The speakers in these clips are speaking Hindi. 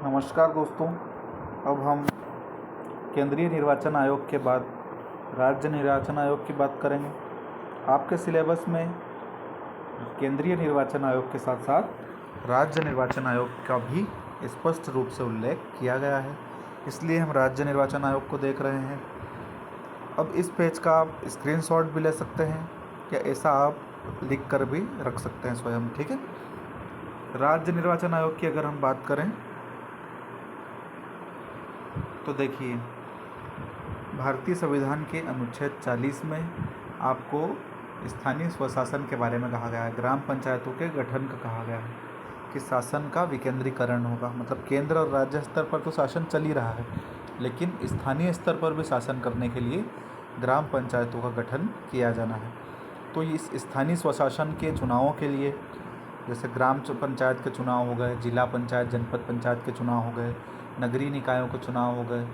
नमस्कार दोस्तों। अब हम केंद्रीय निर्वाचन आयोग के बाद राज्य निर्वाचन आयोग की बात करेंगे। आपके सिलेबस में केंद्रीय निर्वाचन आयोग के साथ साथ राज्य निर्वाचन आयोग का भी स्पष्ट रूप से उल्लेख किया गया है, इसलिए हम राज्य निर्वाचन आयोग को देख रहे हैं। अब इस पेज का आप स्क्रीनशॉट भी ले सकते हैं या ऐसा आप लिख कर भी रख सकते हैं स्वयं, ठीक है। राज्य निर्वाचन आयोग की अगर हम बात करें तो देखिए, भारतीय संविधान के अनुच्छेद 40 में आपको स्थानीय स्वशासन के बारे में कहा गया है। ग्राम पंचायतों के गठन का कहा गया है कि शासन का विकेंद्रीकरण होगा। मतलब केंद्र और राज्य स्तर पर तो शासन चल ही रहा है, लेकिन स्थानीय स्तर पर भी शासन करने के लिए ग्राम पंचायतों का गठन किया जाना है। तो इस स्थानीय स्वशासन के चुनावों के लिए, जैसे ग्राम पंचायत के चुनाव हो गए, जिला पंचायत जनपद पंचायत के चुनाव हो गए, नगरीय निकायों के चुनाव हो गए,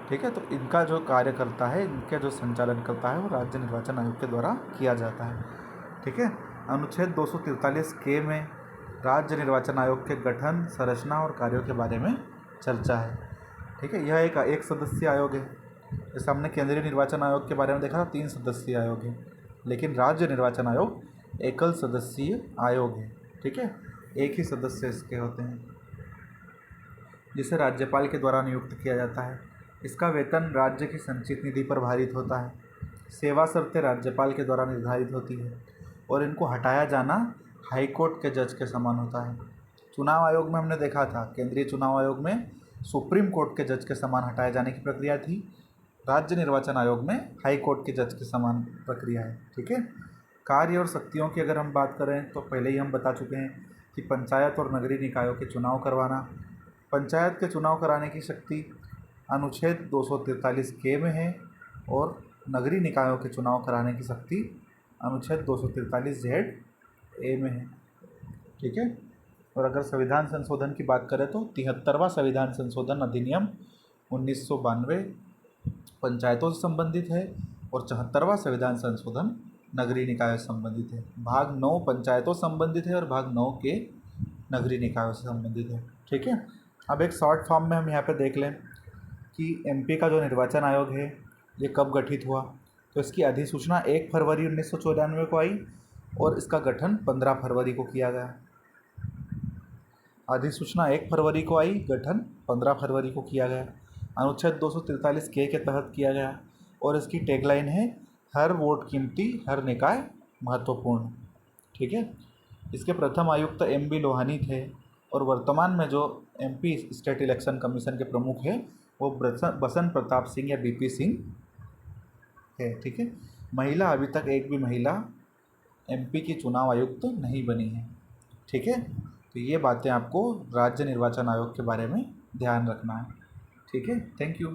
ठीक है। तो इनका जो कार्य करता है, इनका जो संचालन करता है, वो राज्य निर्वाचन आयोग के द्वारा किया जाता है, ठीक है। अनुच्छेद 243 के में राज्य निर्वाचन आयोग के गठन, संरचना और कार्यों के बारे में चर्चा है, ठीक है। यह एक सदस्यीय आयोग है। जैसे हमने केंद्रीय निर्वाचन आयोग के बारे में देखा, 3 सदस्यीय आयोग है, लेकिन राज्य निर्वाचन आयोग एकल सदस्यीय आयोग है, ठीक है। एक ही सदस्य इसके होते हैं, जिसे राज्यपाल के द्वारा नियुक्त किया जाता है। इसका वेतन राज्य की संचित निधि पर भारित होता है। सेवा शर्तें राज्यपाल के द्वारा निर्धारित होती है और इनको हटाया जाना हाईकोर्ट के जज के समान होता है। चुनाव आयोग में हमने देखा था, केंद्रीय चुनाव आयोग में सुप्रीम कोर्ट के जज के समान हटाए जाने की प्रक्रिया थी। राज्य निर्वाचन आयोग में हाई कोर्ट के जज के समान प्रक्रिया है, ठीक है। कार्य और शक्तियों की अगर हम बात करें तो पहले ही हम बता चुके हैं कि पंचायत और नगरीय निकायों के चुनाव करवाना। पंचायत के चुनाव कराने की शक्ति अनुच्छेद 243 के में है और नगरीय निकायों के चुनाव कराने की शक्ति अनुच्छेद 243 जेड ए में है, ठीक है। और अगर संविधान संशोधन की बात करें तो 73वां संविधान संशोधन अधिनियम 1992 पंचायतों से संबंधित है और 74वां संविधान संशोधन नगरीय निकायों से संबंधित है। भाग 9 पंचायतों से संबंधित है और भाग 9 के नगरीय निकायों से संबंधित है, ठीक है। अब एक शॉर्ट फॉर्म में हम यहाँ पे देख लें कि एमपी का जो निर्वाचन आयोग है ये कब गठित हुआ। तो इसकी अधिसूचना 1 फरवरी 1994 को आई और इसका गठन 15 फरवरी को किया गया। अधिसूचना 1 फरवरी को आई, गठन 15 फरवरी को किया गया। अनुच्छेद 243 के तहत किया गया और इसकी टैगलाइन है, हर वोट कीमती, हर निकाय महत्वपूर्ण, ठीक है। इसके प्रथम आयुक्त एम बी लोहानी थे और वर्तमान में जो एमपी स्टेट इलेक्शन कमीशन के प्रमुख हैं वो बसंत प्रताप सिंह या बीपी सिंह है, ठीक है। महिला, अभी तक एक भी महिला एमपी की चुनाव आयुक्त नहीं बनी है, ठीक है। तो ये बातें आपको राज्य निर्वाचन आयोग के बारे में ध्यान रखना है, ठीक है। Thank you.